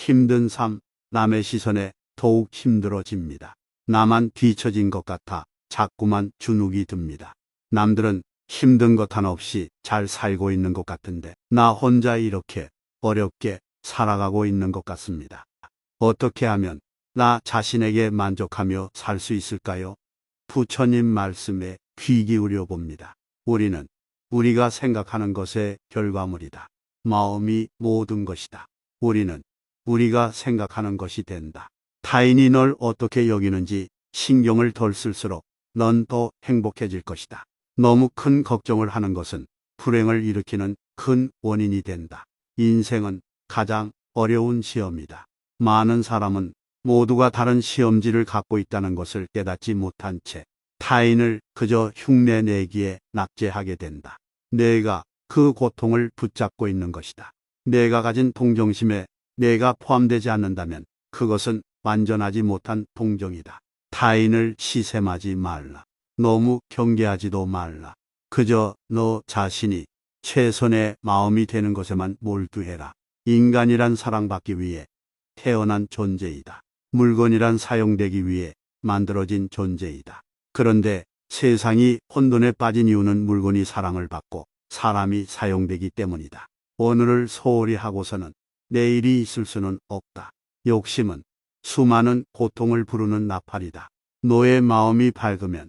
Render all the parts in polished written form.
힘든 삶, 남의 시선에 더욱 힘들어집니다. 나만 뒤처진 것 같아 자꾸만 주눅이 듭니다. 남들은 힘든 것 하나 없이 잘 살고 있는 것 같은데 나 혼자 이렇게 어렵게 살아가고 있는 것 같습니다. 어떻게 하면 나 자신에게 만족하며 살 수 있을까요? 부처님 말씀에 귀 기울여 봅니다. 우리는 우리가 생각하는 것의 결과물이다. 마음이 모든 것이다. 우리는 우리가 생각하는 것이 된다. 타인이 널 어떻게 여기는지 신경을 덜 쓸수록 넌 더 행복해질 것이다. 너무 큰 걱정을 하는 것은 불행을 일으키는 큰 원인이 된다. 인생은 가장 어려운 시험이다. 많은 사람은 모두가 다른 시험지를 갖고 있다는 것을 깨닫지 못한 채 타인을 그저 흉내내기에 낙제하게 된다. 내가 그 고통을 붙잡고 있는 것이다. 내가 가진 동정심에 내가 포함되지 않는다면 그것은 완전하지 못한 동정이다. 타인을 시샘하지 말라. 너무 경계하지도 말라. 그저 너 자신이 최선의 마음이 되는 것에만 몰두해라. 인간이란 사랑받기 위해 태어난 존재이다. 물건이란 사용되기 위해 만들어진 존재이다. 그런데 세상이 혼돈에 빠진 이유는 물건이 사랑을 받고 사람이 사용되기 때문이다. 오늘을 소홀히 하고서는 내일이 있을 수는 없다. 욕심은 수많은 고통을 부르는 나팔이다. 너의 마음이 밝으면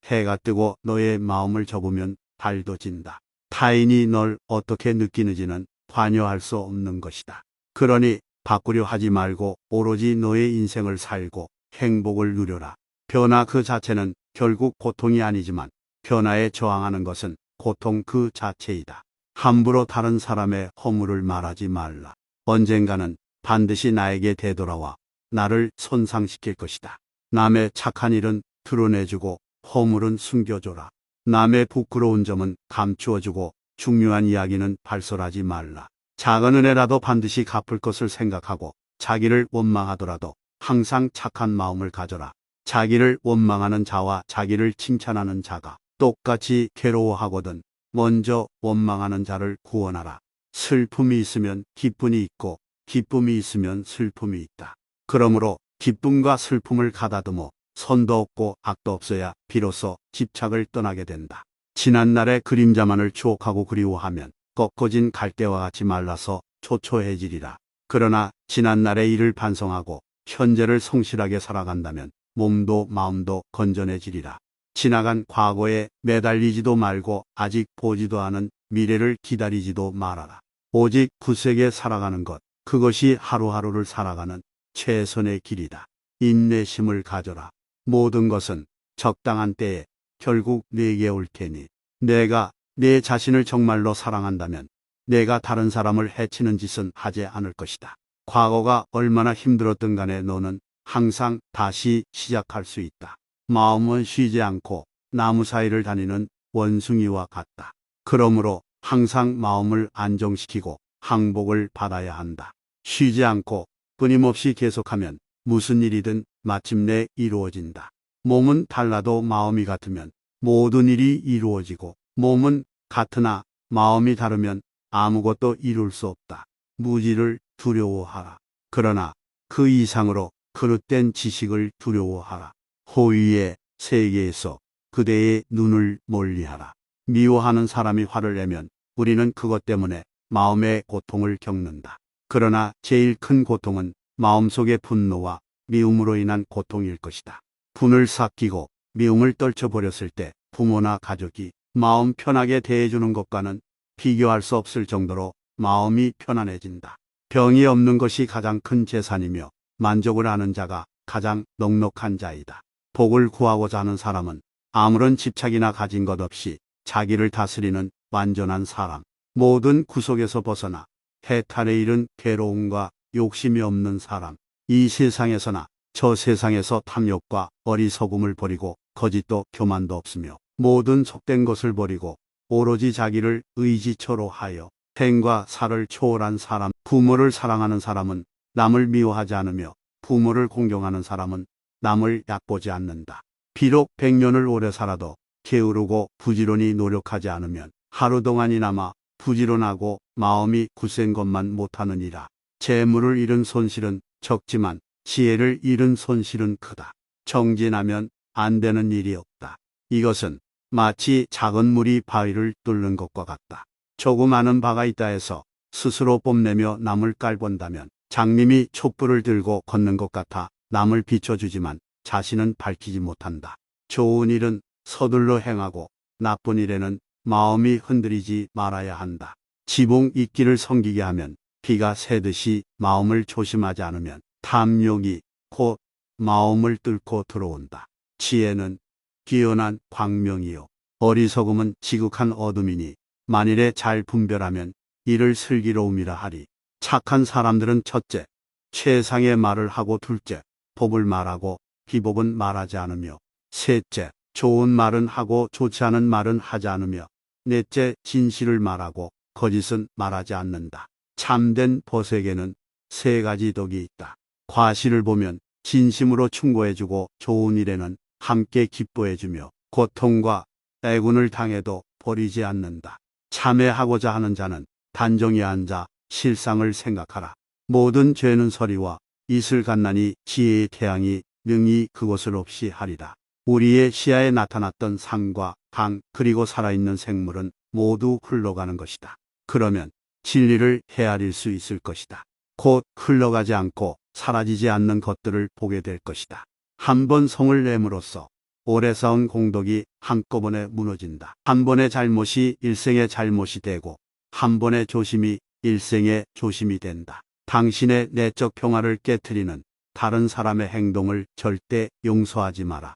해가 뜨고 너의 마음을 접으면 달도 진다. 타인이 널 어떻게 느끼는지는 관여할 수 없는 것이다. 그러니 바꾸려 하지 말고 오로지 너의 인생을 살고 행복을 누려라. 변화 그 자체는 결국 고통이 아니지만 변화에 저항하는 것은 고통 그 자체이다. 함부로 다른 사람의 허물을 말하지 말라. 언젠가는 반드시 나에게 되돌아와 나를 손상시킬 것이다. 남의 착한 일은 드러내주고 허물은 숨겨줘라. 남의 부끄러운 점은 감추어주고 중요한 이야기는 발설하지 말라. 작은 은혜라도 반드시 갚을 것을 생각하고 자기를 원망하더라도 항상 착한 마음을 가져라. 자기를 원망하는 자와 자기를 칭찬하는 자가 똑같이 괴로워하거든 먼저 원망하는 자를 구원하라. 슬픔이 있으면 기쁨이 있고 기쁨이 있으면 슬픔이 있다. 그러므로 기쁨과 슬픔을 가다듬어 선도 없고 악도 없어야 비로소 집착을 떠나게 된다. 지난날의 그림자만을 추억하고 그리워하면 꺾어진 갈대와 같이 말라서 초초해지리라. 그러나 지난날의 일을 반성하고 현재를 성실하게 살아간다면 몸도 마음도 건전해지리라. 지나간 과거에 매달리지도 말고 아직 보지도 않은 미래를 기다리지도 말아라. 오직 굳세게 살아가는 것, 그것이 하루하루를 살아가는 최선의 길이다. 인내심을 가져라. 모든 것은 적당한 때에 결국 내게 올 테니 내가 내 자신을 정말로 사랑한다면 내가 다른 사람을 해치는 짓은 하지 않을 것이다. 과거가 얼마나 힘들었든 간에 너는 항상 다시 시작할 수 있다. 마음은 쉬지 않고 나무 사이를 다니는 원숭이와 같다. 그러므로 항상 마음을 안정시키고 항복을 받아야 한다. 쉬지 않고 끊임없이 계속하면 무슨 일이든 마침내 이루어진다. 몸은 달라도 마음이 같으면 모든 일이 이루어지고 몸은 같으나 마음이 다르면 아무것도 이룰 수 없다. 무지를 두려워하라. 그러나 그 이상으로 그릇된 지식을 두려워하라. 호의의 세계에서 그대의 눈을 멀리하라. 미워하는 사람이 화를 내면 우리는 그것 때문에 마음의 고통을 겪는다. 그러나 제일 큰 고통은 마음속의 분노와 미움으로 인한 고통일 것이다. 분을 삭히고 미움을 떨쳐버렸을 때 부모나 가족이 마음 편하게 대해주는 것과는 비교할 수 없을 정도로 마음이 편안해진다. 병이 없는 것이 가장 큰 재산이며 만족을 하는 자가 가장 넉넉한 자이다. 복을 구하고자 하는 사람은 아무런 집착이나 가진 것 없이 자기를 다스리는 완전한 사람. 모든 구속에서 벗어나 해탈에 이른 괴로움과 욕심이 없는 사람. 이 세상에서나 저 세상에서 탐욕과 어리석음을 버리고 거짓도 교만도 없으며 모든 속된 것을 버리고 오로지 자기를 의지처로 하여 생과 사를 초월한 사람. 부모를 사랑하는 사람은 남을 미워하지 않으며 부모를 공경하는 사람은 남을 얕보지 않는다. 비록 100년을 오래 살아도 게으르고 부지런히 노력하지 않으면 하루 동안이나마 부지런하고 마음이 굳센 것만 못하느니라. 재물을 잃은 손실은 적지만 지혜를 잃은 손실은 크다. 정진하면 안 되는 일이 없다. 이것은 마치 작은 물이 바위를 뚫는 것과 같다. 조그마한 바가 있다 해서 스스로 뽐내며 남을 깔본다면 장님이 촛불을 들고 걷는 것 같아 남을 비춰주지만 자신은 밝히지 못한다. 좋은 일은 서둘러 행하고 나쁜 일에는 마음이 흔들리지 말아야 한다. 지붕 이끼를 섬기게 하면 비가 새듯이 마음을 조심하지 않으면 탐욕이 곧 마음을 뚫고 들어온다. 지혜는 뛰어난 광명이요 어리석음은 지극한 어둠이니 만일에 잘 분별하면 이를 슬기로움이라 하리. 착한 사람들은 첫째, 최상의 말을 하고 둘째, 법을 말하고 비법은 말하지 않으며 셋째, 좋은 말은 하고 좋지 않은 말은 하지 않으며 넷째, 진실을 말하고 거짓은 말하지 않는다. 참된 벗에게는 세 가지 덕이 있다. 과실을 보면 진심으로 충고해주고 좋은 일에는 함께 기뻐해주며 고통과 애군을 당해도 버리지 않는다. 참회하고자 하는 자는 단정히 앉아 실상을 생각하라. 모든 죄는 서리와 이슬 갓나니 지혜의 태양이 능히 그것을 없이 하리라. 우리의 시야에 나타났던 산과 강 그리고 살아있는 생물은 모두 흘러가는 것이다. 그러면 진리를 헤아릴 수 있을 것이다. 곧 흘러가지 않고 사라지지 않는 것들을 보게 될 것이다. 한 번 성을 내므로써 오래 쌓은 공덕이 한꺼번에 무너진다. 한 번의 잘못이 일생의 잘못이 되고 한 번의 조심이 일생의 조심이 된다. 당신의 내적 평화를 깨트리는 다른 사람의 행동을 절대 용서하지 마라.